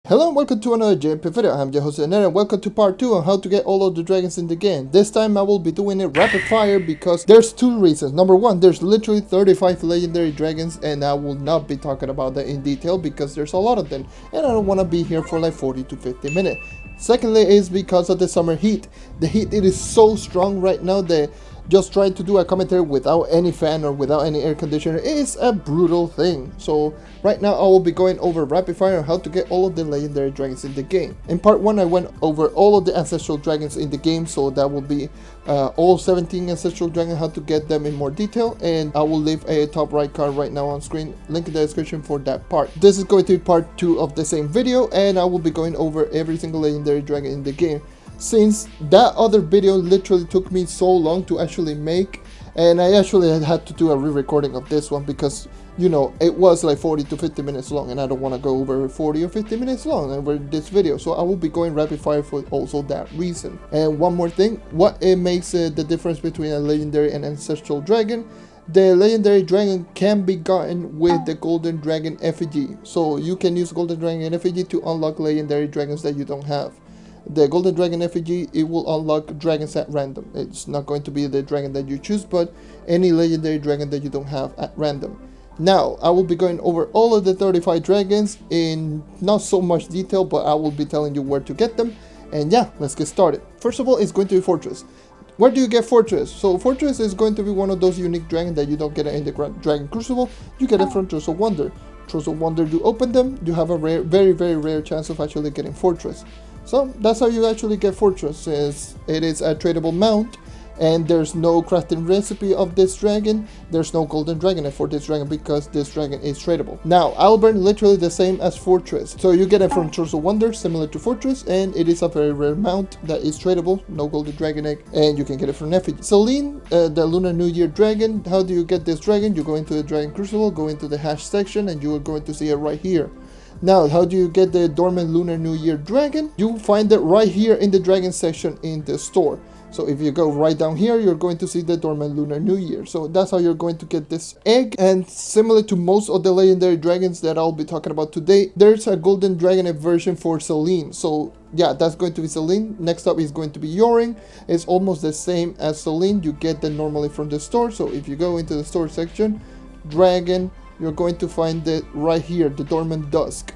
Hello and welcome to another JP video. I'm your host JonNario and welcome to part 2 on how to get all of the dragons in the game. This time I will be doing it rapid fire because there's two reasons. Number one, there's literally 35 legendary dragons and I will not be talking about that in detail because there's a lot of them and I don't want to be here for like 40 to 50 minutes. Secondly is because of the summer heat. The heat, it is so strong right now that just trying to do a commentary without any fan or without any air conditioner is a brutal thing. So right now I will be going over rapid fire on how to get all of the legendary dragons in the game. In part 1 I went over all of the ancestral dragons in the game, so that will be all 17 ancestral dragons, how to get them in more detail, and I will leave a top right card right now on screen, link in the description for that part. This is going to be part 2 of the same video and I will be going over every single legendary dragon in the game. Since that other video literally took me so long to actually make, and I actually had to do a re-recording of this one because, you know, it was like 40 to 50 minutes long and I don't want to go over 40 or 50 minutes long over this video, so I will be going rapid fire for also that reason. And one more thing, what it makes the difference between a legendary and ancestral dragon: the legendary dragon can be gotten with the golden dragon effigy, so you can use golden dragon effigy to unlock legendary dragons that you don't have. The golden dragon effigy, it will unlock dragons at random. It's not going to be the dragon that you choose, but any legendary dragon that you don't have at random. Now I will be going over all of the 35 dragons in not so much detail, but I will be telling you where to get them. And yeah, let's get started. First of all, it's going to be Fortress. Where do you get Fortress? So Fortress is going to be one of those unique dragons that you don't get in the Dragon Crucible. You get it from Trove of Wonder. Trove of Wonder, you open them, you have a rare, very rare chance of actually getting Fortress. So that's how you actually get Fortress. It is a tradable mount, and there's no crafting recipe of this dragon. There's no golden dragon for this dragon because this dragon is tradable. Now Alburn, literally the same as Fortress, so you get it from Trove of Wonder, similar to Fortress, and it is a very rare mount that is tradable, no golden dragon egg, and you can get it from effigy. Selene, the Lunar New Year dragon. How do you get this dragon? You go into the Dragon Crucible, go into the hash section, and you are going to see it right here. Now, how do you get the Dormant Lunar New Year Dragon? You find it right here in the Dragon section in the store. So if you go right down here, you're going to see the Dormant Lunar New Year. So that's how you're going to get this egg. And similar to most of the legendary dragons that I'll be talking about today, there's a golden dragon version for Selene. So yeah, that's going to be Selene. Next up is going to be Yoring. It's almost the same as Selene. You get them normally from the store. So if you go into the store section, Dragon, you're going to find it right here, the Dormant Dusk.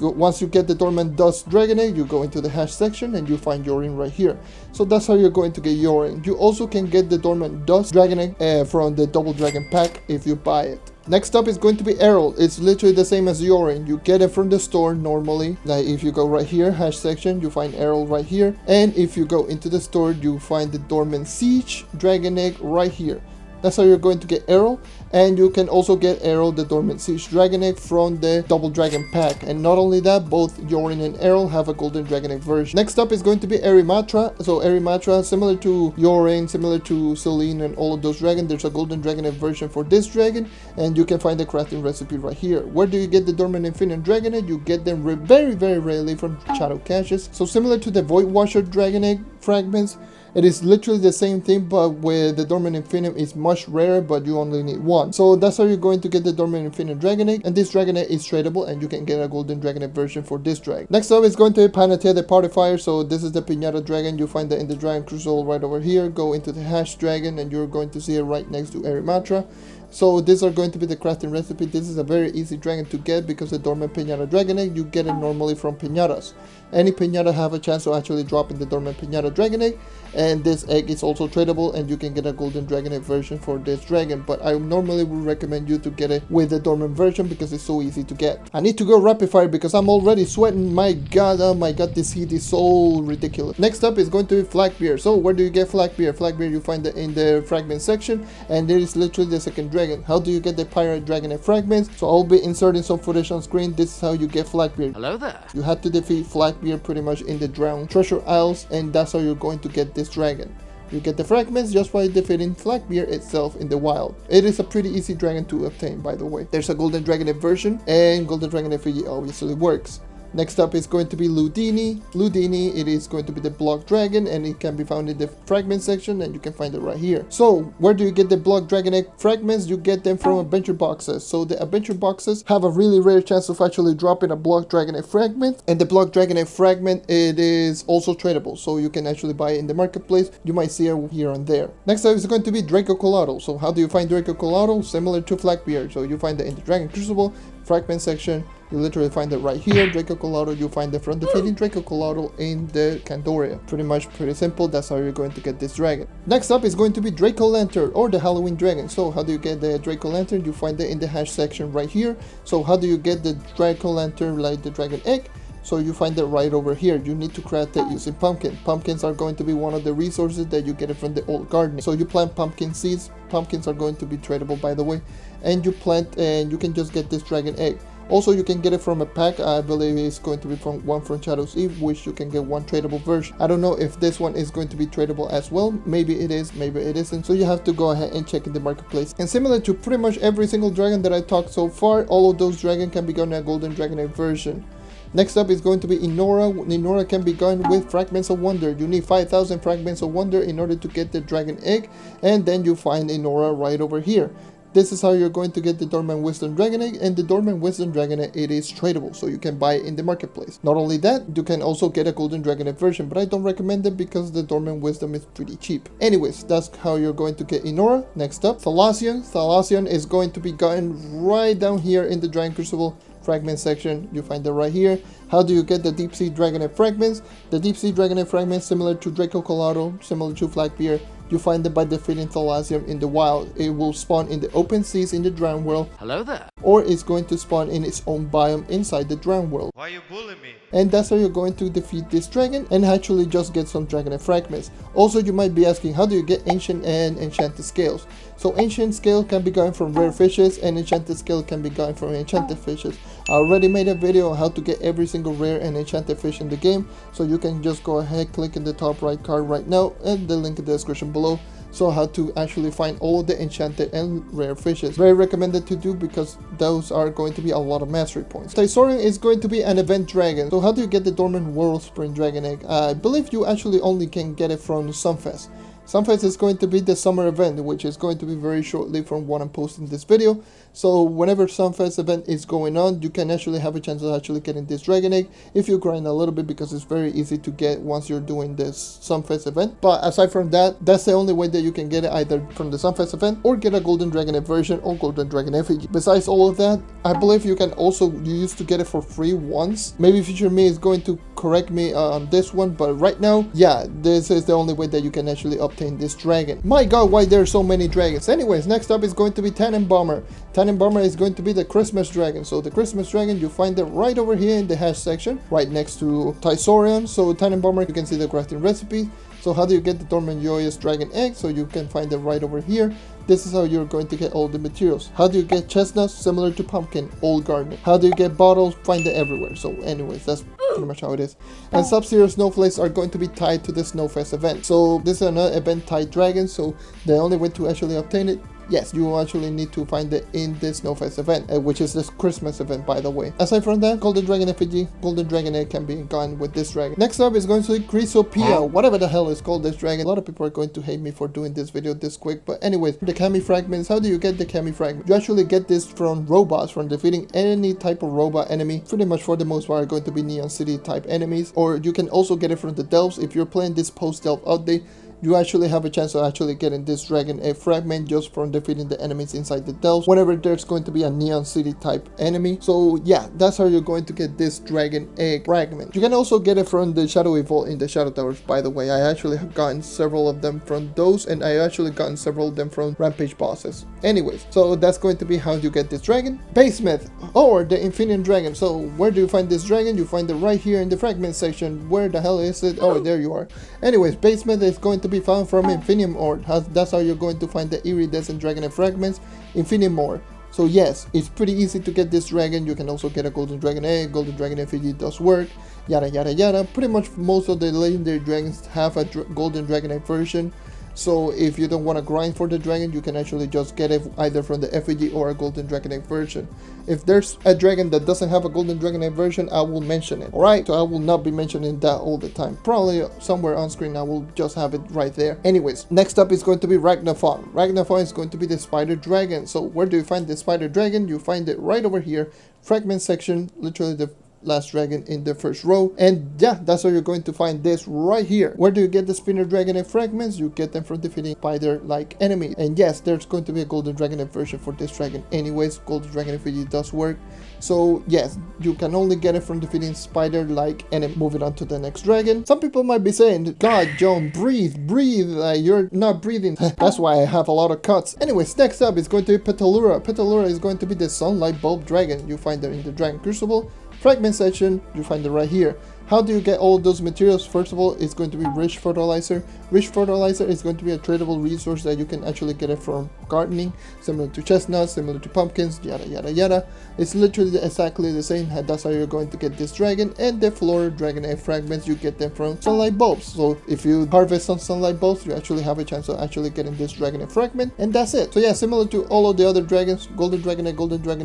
Once you get the Dormant Dusk Dragon egg, you go into the hash section and you find Yoring right here. So that's how you're going to get Yoring. You also can get the Dormant Dusk Dragon egg from the Double Dragon pack if you buy it. Next up is going to be Errol. It's literally the same as Yoring. You get it from the store normally. Like if you go right here, hash section, you find Errol right here. And if you go into the store, you find the Dormant Siege Dragon egg right here. That's how you're going to get Errol, and you can also get Errol, the Dormant Siege Dragon egg, from the Double Dragon pack. And not only that, both Yoring and Errol have a Golden Dragon egg version. Next up is going to be Erimatra. So Erimatra, similar to Yoring, similar to Selene and all of those dragons, there's a Golden Dragon egg version for this dragon, and you can find the crafting recipe right here. Where do you get the Dormant Infineon Dragon egg? You get them very rarely from Shadow Caches. So similar to the Void Washer Dragon egg fragments, it is literally the same thing, but with the Dormant Infineon is much rarer, but you only need one. So that's how you're going to get the Dormant Infineon Dragon egg, and this Dragon egg is tradable, and you can get a Golden Dragon egg version for this dragon. Next up is going to be Panera the Party Fire. So this is the Panera Dragon. You find that in the Dragon Crucible right over here. Go into the hash dragon, and you're going to see it right next to Erimatra. So these are going to be the crafting recipe. This is a very easy dragon to get because the Dormant Panera Dragon egg, you get it normally from Pinatas. Any Pinata have a chance of actually dropping the Dormant Panera Dragon egg, and this egg is also tradable, and you can get a Golden Dragon egg version for this dragon, but I normally would recommend you to get it with the Dormant version because it's so easy to get. I need to go rapid fire because I'm already sweating. My god, oh my god, this heat is so ridiculous. Next up is going to be Flagbeard. So where do you get Flagbeard? Flagbeard, you find it in the Fragments section, and there is literally the second dragon. How do you get the Pirate Dragon egg fragments? So I'll be inserting some footage on screen. This is how you get Flagbeard. Hello there. You have to defeat Flagbeard pretty much in the Drowned Treasure Isles, and that's how you're going to get this dragon. You get the fragments just by defeating Flagbeard itself in the wild. It is a pretty easy dragon to obtain, by the way. There's a Golden Dragon egg version, and Golden Dragon effigy obviously works. Next up is going to be Ludini. Ludini, it is going to be the block dragon, and it can be found in the fragment section, and you can find it right here. So where do you get the block dragon egg fragments? You get them from adventure boxes. So the adventure boxes have a really rare chance of actually dropping a block dragon egg fragment, and the block dragon egg fragment, it is also tradable, so you can actually buy it in the marketplace. You might see it here and there. Next up is going to be Draco Colado. So how do you find Draco Colado? Similar to Flackbeard. So you find it in the Dragon Crucible fragment section. You literally find it right here. Draco Colado, you find it from defeating Draco Colado in the Candoria. Pretty simple. That's how you're going to get this dragon. Next up is going to be Draco Lantern, or the Halloween Dragon. So how do you get the Draco Lantern? You find it in the hash section right here. So how do you get the Draco Lantern, like the dragon egg? So you find it right over here. You need to craft it using pumpkin. Pumpkins are going to be one of the resources that you get it from the old garden. So you plant pumpkin seeds. Pumpkins are going to be tradable, by the way. And you plant, and you can just get this dragon egg. Also, you can get it from a pack. I believe it's going to be from Shadow's Eve, which you can get one tradable version. I don't know if this one is going to be tradable as well. Maybe it is, maybe it isn't. So you have to go ahead and check in the marketplace. And similar to pretty much every single dragon that I talked so far, all of those dragons can be gotten a golden dragon egg version. Next up is going to be Inora. Inora can be gotten with Fragments of Wonder. You need 5,000 Fragments of Wonder in order to get the dragon egg, and then you find Inora right over here. This is how you're going to get the Dormant Wisdom Dragon Egg, and the Dormant Wisdom Dragon Egg, it is tradable, so you can buy it in the marketplace. Not only that, you can also get a Golden Dragon Egg version, but I don't recommend it because the Dormant Wisdom is pretty cheap. Anyways, that's how you're going to get Inora. Next up, Thalassian. Thalassian is going to be gotten right down here in the Dragon Crucible fragment section. You find it right here. How do you get the Deep Sea Dragon Egg fragments? The Deep Sea Dragon Egg fragments, similar to Draco Colado, similar to Flackbeard, you find it by defeating Thalassian in the wild. It will spawn in the open seas in the drown world. Hello there. Or it's going to spawn in its own biome inside the drown world. Why you bullying me? And that's how you're going to defeat this dragon and actually just get some dragon egg fragments. Also, you might be asking, how do you get ancient and enchanted scales? So ancient scale can be gotten from rare fishes, and enchanted scale can be gotten from enchanted fishes. I already made a video on how to get every single rare and enchanted fish in the game, so you can just go ahead, click in the top right card right now, and the link in the description below. So how to actually find all the enchanted and rare fishes. Very recommended to do because those are going to be a lot of mastery points. Tysorian is going to be an event dragon. So how do you get the Dormant World Spring Dragon Egg? I believe you actually only can get it from Sunfest. Sunfest is going to be the summer event, which is going to be very shortly from what I'm posting this video. So whenever Sunfest event is going on, you can actually have a chance of actually getting this dragon egg if you grind a little bit, because it's very easy to get once you're doing this Sunfest event. But aside from that, that's the only way that you can get it, either from the Sunfest event or get a golden dragon egg version or golden dragon effigy. Besides all of that, I believe you can also, you used to get it for free once. Maybe Future Me is going to correct me on this one, but right now, yeah, this is the only way that you can actually obtain this dragon. My god, why there are so many dragons. Anyways, next up is going to be Tannenbomber. Tannenbomber is going to be the Christmas dragon. So the Christmas dragon, you find it right over here in the hash section, right next to Tysorian. So Tannenbomber, you can see the crafting recipe. So how do you get the Dormant Joyous Dragon Egg? So you can find it right over here. This is how you're going to get all the materials. How do you get chestnuts? Similar to pumpkin, old garden. How do you get bottles? Find it everywhere. So anyways, that's pretty much how it is. And Sub-Zero Snowflakes are going to be tied to the Snowfest event. So this is another event tied dragon. So the only way to actually obtain it, yes, you will actually need to find it in this Snowfest event, which is this Christmas event, by the way. Aside from that, Golden Dragon effigy, Golden Dragon Egg can be gotten with this dragon. Next up is going to be Chrysopia, whatever the hell is called this dragon. A lot of people are going to hate me for doing this video this quick, but anyways, the Kami Fragments. How do you get the Kami Fragments? You actually get this from robots, from defeating any type of robot enemy. Pretty much for the most part are going to be Neon City type enemies, or you can also get it from the Delves. If you're playing this post-Delve update, you actually have a chance of actually getting this dragon egg fragment just from defeating the enemies inside the delves whenever there's going to be a Neon City type enemy. So yeah, that's how you're going to get this dragon egg fragment. You can also get it from the Shadowy Vault in the Shadow Towers, by the way. I actually have gotten several of them from those, and I actually gotten several of them from Rampage bosses. Anyways, so that's going to be how you get this dragon. Basement, or the Infineon Dragon. So where do you find this dragon? You find it right here in the fragment section. Where the hell is it? Oh, there you are. Anyways, Basement is going to be found from Infineon Ore. That's how you're going to find the Iridescent Dragon and Fragments, Infineon Ore. So yes, it's pretty easy to get this dragon. You can also get a Golden Dragon Egg, Golden Dragon effigy does work, yada yada yada. Pretty much most of the legendary dragons have a Golden Dragon Egg version. So if you don't want to grind for the dragon, you can actually just get it either from the effigy or a golden dragon egg version. If there's a dragon that doesn't have a golden dragon egg version, I will mention it. Alright, so I will not be mentioning that all the time. Probably somewhere on screen I will just have it right there. Anyways, next up is going to be Ragnafon. Ragnafon is going to be the spider dragon. So where do you find the spider dragon? You find it right over here, fragment section, literally the last dragon in the first row. And yeah, that's where you're going to find this right here. Where do you get the spinner dragon and fragments? You get them from defeating spider like enemy. And yes, there's going to be a golden dragon version for this dragon anyways. Golden dragon effigy does work. So yes, you can only get it from defeating spider like enemy. Moving on to the next dragon. Some people might be saying, God, John, breathe, you're not breathing. That's why I have a lot of cuts. Anyways, next up is going to be Petalura. Petalura is going to be the sunlight bulb dragon. You find it in the dragon crucible. Fragment section, you find it right here. How do you get all those materials? First of all, it's going to be rich fertilizer. Rich fertilizer is going to be a tradable resource that you can actually get it from gardening, similar to chestnuts, similar to pumpkins, yada yada yada. It's literally exactly the same. That's how you're going to get this dragon. And the floor dragon egg fragments, you get them from sunlight bulbs. So if you harvest some sunlight bulbs, you actually have a chance of actually getting this dragon egg fragment, and that's it. So yeah, similar to all of the other dragons, golden dragon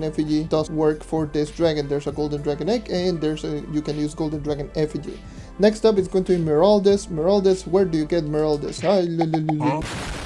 effigy does work for this dragon. There's a golden dragon egg, and you can use golden dragon effigy. Next up is going to be Meraldus. Meraldus, where do you get Meraldus?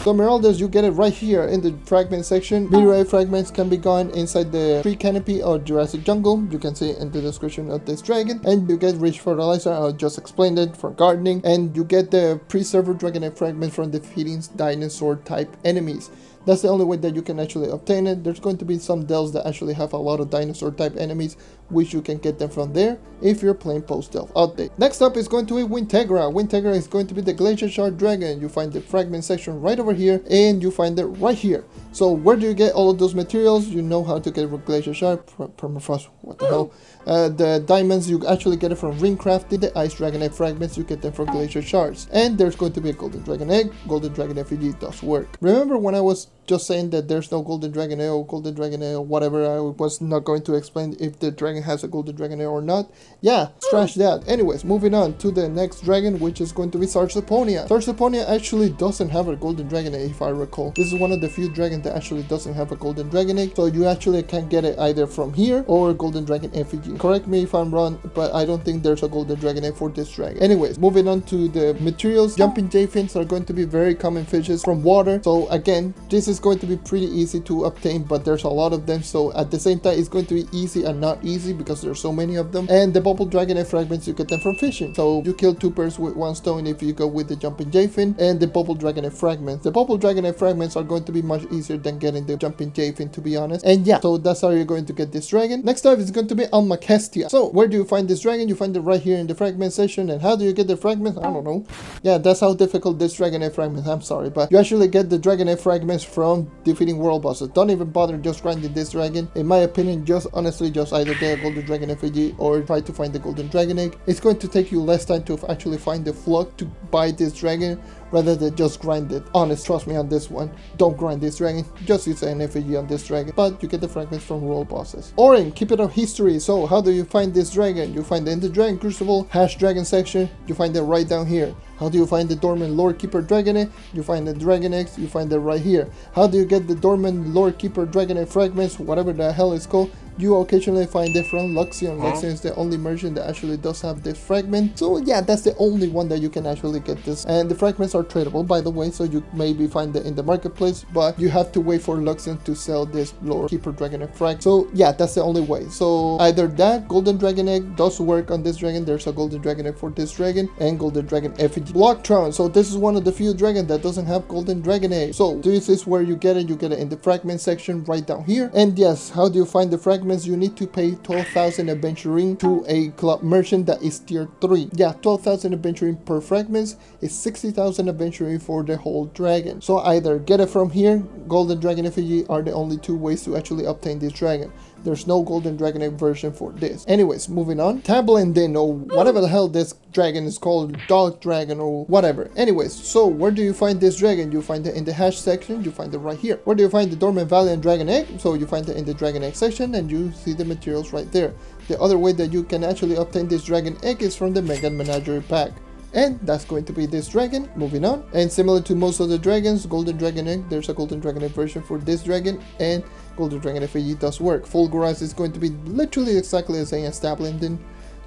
So Meraldus, you get it right here in the fragment section. Meteorite fragments can be gotten inside the tree canopy or Jurassic jungle. You can see it in the description of this dragon. And you get rich fertilizer, I just explained it, for gardening. And you get the preserver dragon egg fragment from defeating dinosaur type enemies. That's the only way that you can actually obtain it. There's going to be some delves that actually have a lot of dinosaur type enemies, which you can get them from there if you're playing post delve update. Next up is going to be Wintegra. Wintegra is going to be the Glacial Shard Dragon. You find the fragment section right over here, and you find it right here. So where do you get all of those materials? You know how to get Glacial Shard, permafrost, what the hell. The diamonds, you actually get it from ring crafting. The ice dragon egg fragments, you get them from Glacial Shards. And there's going to be a golden dragon egg. Golden dragon effigy does work. Remember when I was just saying that there's no golden dragon egg or whatever, I was not going to explain if the dragon has a golden dragon egg or not. Yeah, scratch that. Anyways, moving on to the next dragon, which is going to be Sarsaponia. Sarsaponia actually doesn't have a golden dragon egg, if I recall. This is one of the few dragons that actually doesn't have a golden dragon egg, so you actually can get it either from here or golden dragon effigy. Correct me if I'm wrong, but I don't think there's a golden dragon egg for this dragon. Anyways, moving on to the materials. Jumping jayfins are going to be very common fishes from water. So again, this is going to be pretty easy to obtain, but there's a lot of them, so at the same time it's going to be easy and not easy because there's so many of them. And the bubble dragon egg fragments, you get them from fishing, so you kill two birds with one stone if you go with the jumping jayfin and the bubble dragon egg fragments. The bubble dragon egg fragments are going to be much easier than getting the jumping jayfin, to be honest. And yeah, so that's how you're going to get this dragon. Next up is going to be Almakestia. So where do you find this dragon? You find it right here in the fragment section. And how do you get the fragments? I don't know. Yeah, that's how difficult this dragon egg fragments, I'm sorry, but you actually get the dragon egg fragments from defeating world bosses. Don't even bother just grinding this dragon. In my opinion, just honestly just either get a golden dragon effigy or try to find the golden dragon egg. It's going to take you less time to actually find the flock to buy this dragon rather than just grind it. Honest, trust me on this one. Don't grind this dragon, just use an effigy on this dragon, but you get the fragments from world bosses. Orin, keep it on history. So how do you find this dragon? You find it in the dragon crucible hash dragon section. You find it right down here. How do you find the Dormant Lord Keeper Dragon Egg? You find the Dragon Eggs, you find it right here. How do you get the Dormant Lord Keeper Dragon Egg fragments, whatever the hell it's called? You occasionally find it from Luxion. Luxion is the only merchant that actually does have this fragment. So yeah, that's the only one that you can actually get this. And the fragments are tradable, by the way, so you maybe find it in the marketplace, but you have to wait for Luxion to sell this Lord Keeper Dragon Egg frag. So yeah, that's the only way. So either that, Golden Dragon Egg does work on this dragon. There's a Golden Dragon Egg for this dragon, and Golden Dragon effigy. Blocktron. So this is one of the few dragons that doesn't have Golden Dragon Egg. So this is where you get it. You get it in the fragment section right down here. And yes, how do you find the fragments? You need to pay 12,000 adventuring to a club merchant that is tier 3. Yeah, 12,000 adventuring per fragments is 60,000 adventuring for the whole dragon. So either get it from here, Golden Dragon effigy are the only two ways to actually obtain this dragon. There's no Golden Dragon Egg version for this. Anyways, moving on. Tablendin, or whatever the hell this dragon is called, Dog Dragon or whatever. Anyways, so where do you find this dragon? You find it in the hash section. You find it right here. Where do you find the Dormant Valiant Dragon Egg? So you find it in the Dragon Egg section, and you see the materials right there. The other way that you can actually obtain this Dragon Egg is from the Mega Menagerie pack. And that's going to be this dragon. Moving on. And similar to most of the dragons, golden dragon egg, there's a golden dragon egg version for this dragon, and golden dragon effigy does work. Fulgurize is going to be literally exactly the same as Stablenden.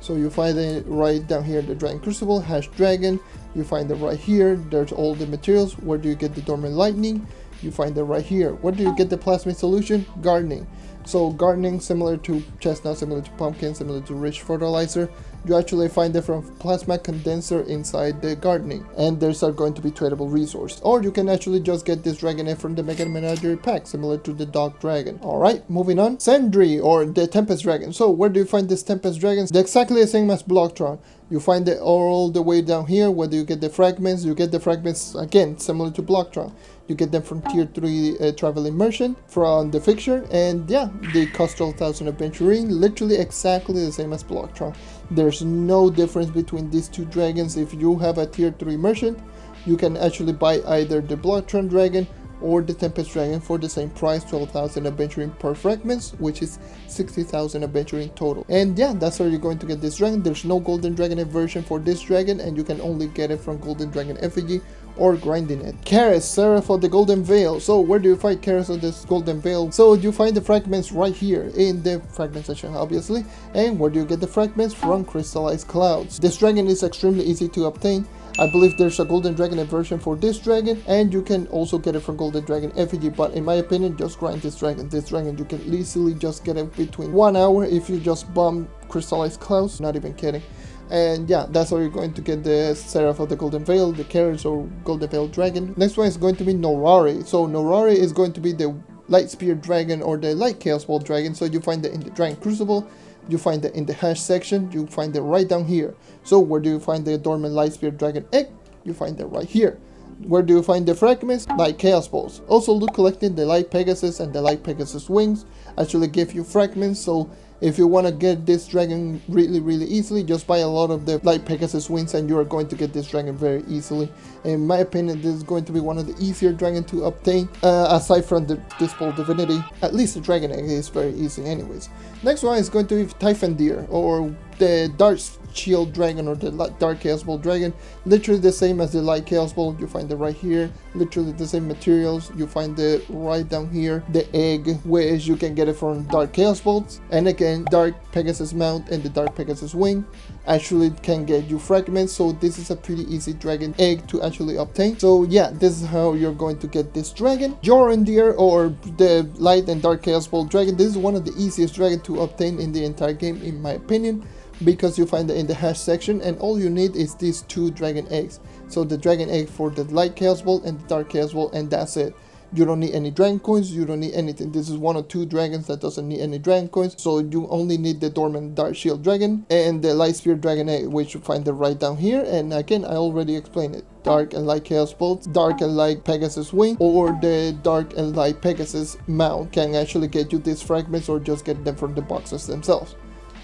So you find it right down here, the Dragon Crucible, Hash Dragon. You find it right here. There's all the materials. Where do you get the Dormant Lightning? You find it right here. Where do you get the Plasmid Solution? Gardening. So gardening, similar to chestnut, similar to pumpkin, similar to rich fertilizer. You actually find it from plasma condenser inside the gardening, and there's are going to be tradable resource. Or you can actually just get this dragon egg from the Mega Menagerie pack, similar to the dog dragon. Alright, moving on. Sentry, or the Tempest Dragon. So where do you find this Tempest Dragons? They're exactly the same as Blocktron. You find it all the way down here. Where do you get the fragments? You get the fragments again, similar to Blocktron. You get them from tier 3 traveling merchant from the fixture, and yeah, they cost 12,000 aventurine, literally exactly the same as Blocktron. There's no difference between these two dragons. If you have a tier 3 merchant, you can actually buy either the Blocktron dragon or the Tempest Dragon for the same price, 12,000 aventurine per fragments, which is 60,000 aventurine total. And yeah, that's how you're going to get this dragon. There's no golden dragon version for this dragon, and you can only get it from golden dragon effigy or grinding it. Karis, Seraph of the Golden Veil. So where do you find Karis of this Golden Veil? So you find the fragments right here in the fragment section, obviously. And where do you get the fragments? From crystallized clouds. This dragon is extremely easy to obtain. I believe there's a golden dragon version for this dragon, and you can also get it from golden dragon effigy, but in my opinion, just grind this dragon. This dragon you can easily just get it between 1 hour if you just bomb crystallized clouds, not even kidding. And yeah, that's how you're going to get the Seraph of the Golden Veil, the Karis or Golden Veil Dragon. Next one is going to be Norari. So Norari is going to be the Light Spear Dragon or the Light Chaos Ball Dragon. So you find it in the Dragon Crucible, you find it in the hash section, you find it right down here. So where do you find the Dormant Light Spear Dragon egg? You find it right here. Where do you find the fragments? Light Chaos Balls. Also look collecting the Light Pegasus and the Light Pegasus wings actually give you fragments. So if you want to get this dragon really easily, just buy a lot of the Light Pegasus wings and you are going to get this dragon very easily. In my opinion, this is going to be one of the easier dragons to obtain, aside from the Dispel Divinity. At least the dragon egg is very easy anyways. Next one is going to be Typhon Deer, or the Dark Shield Dragon, or the Dark Chaos Ball Dragon. Literally the same as the Light Chaos Ball. You find it right here. Literally the same materials. You find it right down here. The egg, which you can get it from Dark Chaos Balls. And again, Dark Pegasus Mount and the Dark Pegasus Wing actually can get you fragments. So this is a pretty easy dragon egg to actually obtain. So yeah, this is how you're going to get this dragon. Jorundir, or the Light and Dark Chaos Ball Dragon. This is one of the easiest dragons to obtain in the entire game, in my opinion, because you find it in the hash section, and all you need is these 2 dragon eggs. So the dragon egg for the Light Chaos Ball and the Dark Chaos Ball, and that's it. You don't need any dragon coins, you don't need anything. This is one of 2 dragons that doesn't need any dragon coins, so you only need the Dormant Dark Shield Dragon and the Light Spear Dragon egg, which you find it right down here. And again, I already explained it. Dark and Light Chaos Bolts, Dark and Light Pegasus Wing, or the Dark and Light Pegasus Mount can actually get you these fragments, or just get them from the boxes themselves.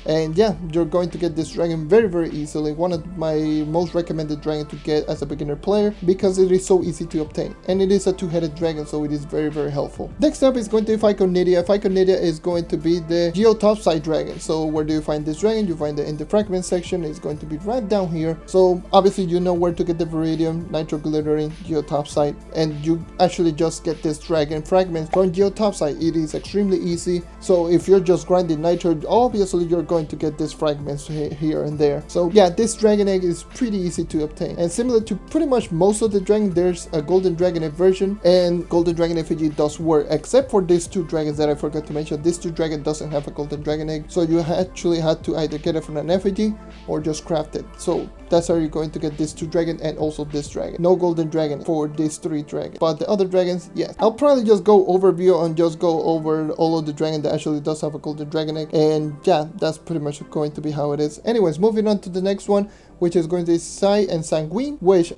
And yeah, you're going to get this dragon very easily. One of my most recommended dragon to get as a beginner player, because it is so easy to obtain, and it is a 2-headed dragon, so it is very helpful. Next up is going to be Phyconidia. Phyconidia is going to be the Geotopside Dragon. So where do you find this dragon? You find it in the fragment section. It's going to be right down here. So obviously you know where to get the Viridium, Nitro Glittering, Geotopside, and you actually just get this dragon fragments from Geotopside. It is extremely easy. So if you're just grinding Nitro, obviously you're going to get these fragments here and there. So yeah, this dragon egg is pretty easy to obtain, and similar to pretty much most of the dragon, there's a golden dragon egg version, and golden dragon effigy does work, except for these 2 dragons that I forgot to mention. This 2 dragon doesn't have a golden dragon egg, so you actually had to either get it from an effigy or just craft it. So that's how you're going to get this 2 dragon, and also this dragon. No golden dragon for these 3 dragons, but the other dragons, yes. I'll probably just go overview and just go over all of the dragon that actually does have a golden dragon egg, and yeah, that's pretty much going to be how it is. Anyways, moving on to the next one, which is going to be Sai and Sanguine, which,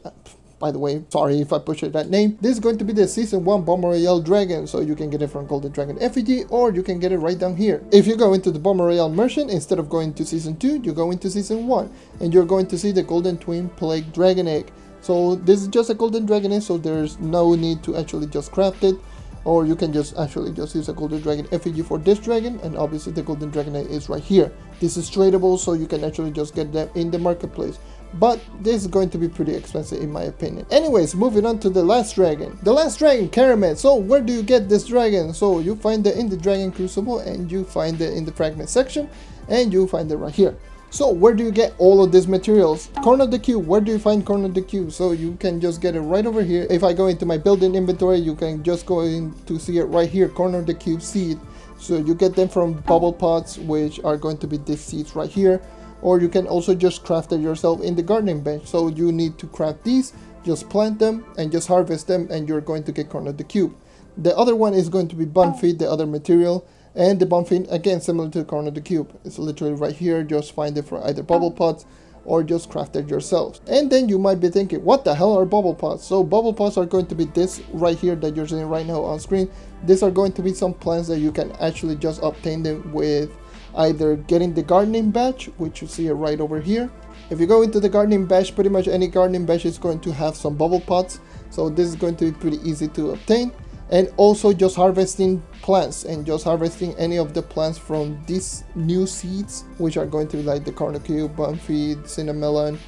by the way, sorry if I butchered that name. This is going to be the Season 1 Bomber Royale Dragon, so you can get it from Golden Dragon effigy, or you can get it right down here. If you go into the Bomber Royale Merchant, instead of going to Season 2, you go into Season 1, and you're going to see the Golden Twin Plague Dragon Egg. So this is just a Golden Dragon Egg, so there's no need to actually just craft it. or you can just actually just use a golden dragon effigy for this dragon, and obviously the golden dragon is right here. This is tradable, so you can actually just get them in the marketplace, but this is going to be pretty expensive in my opinion. Anyways, moving on to the last dragon. The last dragon, Caramel. So where do you get this dragon? So you find it in the Dragon Crucible, and you find it in the Fragment section, and you find it right here. So where do you get all of these materials? Corner of the cube. Where do you find corner of the cube? So you can just get it right over here. If I go into my building inventory, you can just go in to see it right here, corner of the cube seed. So you get them from bubble pots, which are going to be these seeds right here, or you can also just craft it yourself in the gardening bench. So you need to craft these, just plant them and just harvest them, and you're going to get corner of the cube. The other one is going to be bun feed, the other material. And the bun feed, again, similar to the corner of the cube. It's literally right here. Just find it for either bubble pots or just craft it yourself. And then you might be thinking, what the hell are bubble pots? So bubble pots are going to be this right here that you're seeing right now on screen. These are going to be some plants that you can actually just obtain them with either getting the gardening badge, which you see it right over here. If you go into the gardening badge, pretty much any gardening badge is going to have some bubble pots. So this is going to be pretty easy to obtain. And also just harvesting plants, and just harvesting any of the plants from these new seeds, which are going to be like the corner cube, bun feed, cinnamon,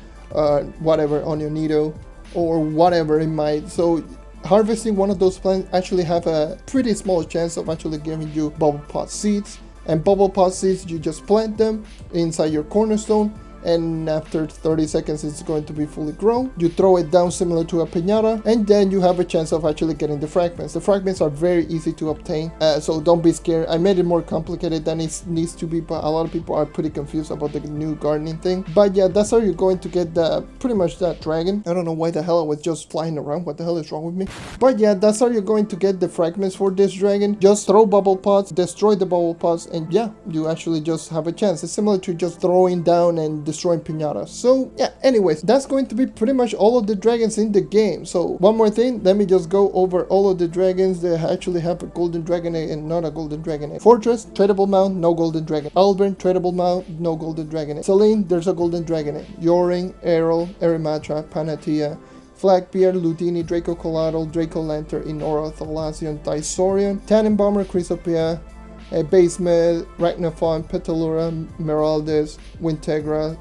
whatever, onionito, or whatever it might. So harvesting one of those plants actually have a pretty small chance of actually giving you bubble pot seeds. And bubble pot seeds, you just plant them inside your cornerstone, and after 30 seconds it's going to be fully grown. You throw it down similar to a piñata, and then you have a chance of actually getting the fragments. The fragments are very easy to obtain, so don't be scared. I made it more complicated than it needs to be, but a lot of people are pretty confused about the new gardening thing. But yeah, that's how you're going to get pretty much that dragon. I don't know why the hell I was just flying around. What the hell is wrong with me? But yeah, that's how you're going to get the fragments for this dragon. Just throw bubble pots, destroy the bubble pots, and yeah, you actually just have a chance. It's similar to just throwing down and destroying piñatas. So yeah, anyways, that's going to be pretty much all of the dragons in the game. So one more thing, let me just go over all of the dragons that actually have a golden dragon egg and not a golden dragon egg. Fortress, tradable mount, no golden dragon. Alburn, tradable mount, no golden dragon egg. Selene, there's a golden dragon egg. Yoring, Errol, Erimatra, Panatia, Flagbeard, Ludini, Draco Collateral, Draco Lantern, Inora, Thalassian, Tysorian, Tannenbomber, Chrysopia, Basement, Ragnafawn, Petalura, Meraldus, Wintegra.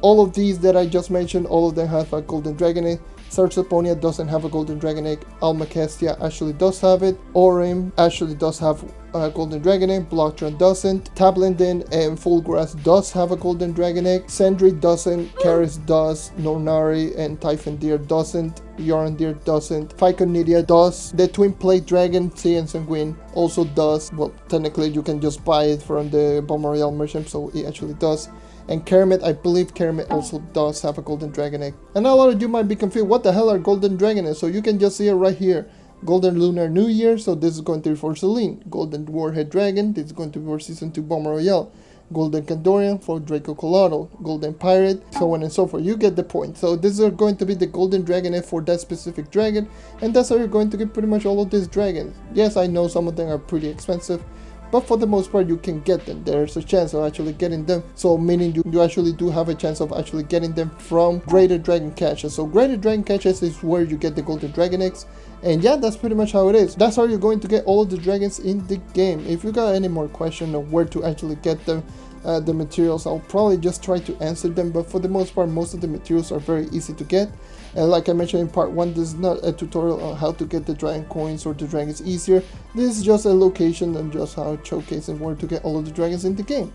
All of these that I just mentioned, all of them have a golden dragon egg. Sarsaponia doesn't have a golden dragon egg. Almacastia actually does have it. Orim actually does have a golden dragon egg. Blocktron doesn't. Tablendin and Fullgrass does have a golden dragon egg. Sentry doesn't. Karis does. Nornari and Typhon Deer doesn't. Yorandir doesn't. Phyconidia does. The Twin Plate Dragon, Sea and Sanguine, also does. Well, technically you can just buy it from the Balmoral merchant, so it actually does. And Kermit, I believe Kermit also does have a golden dragon egg. And a lot of you might be confused, what the hell are golden dragon eggs? So you can just see it right here. Golden Lunar New Year, so this is going to be for Selene. Golden Warhead Dragon, this is going to be for Season 2 Bomber Royale. Golden Kandorian for Draco Collateral. Golden Pirate, so on and so forth. You get the point. So these are going to be the golden dragon egg for that specific dragon. And that's how you're going to get pretty much all of these dragons. Yes, I know some of them are pretty expensive, but for the most part you can get them. There's a chance of actually getting them, so meaning you actually do have a chance of actually getting them from Greater Dragon Caches. So Greater Dragon Caches is where you get the golden dragon eggs. And yeah, that's pretty much how it is. That's how you're going to get all of the dragons in the game. If you got any more questions on where to actually get them, the materials, I'll probably just try to answer them, but for the most part most of the materials are very easy to get. And like I mentioned in part 1, this is not a tutorial on how to get the dragon coins or the dragons easier. This is just a location and just how showcasing where to get all of the dragons in the game.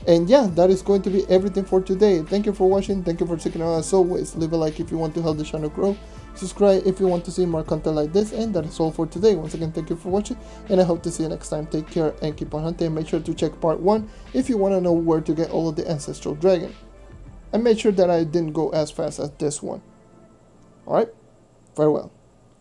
And yeah, that is going to be everything for today. Thank you for watching, thank you for sticking around. As always, leave a like if you want to help the channel grow, subscribe if you want to see more content like this, and that is all for today. Once again, thank you for watching, and I hope to see you next time. Take care and keep on hunting. Make sure to check part 1 if you want to know where to get all of the Ancestral Dragon. And make sure that I didn't go as fast as this one. Alright, farewell.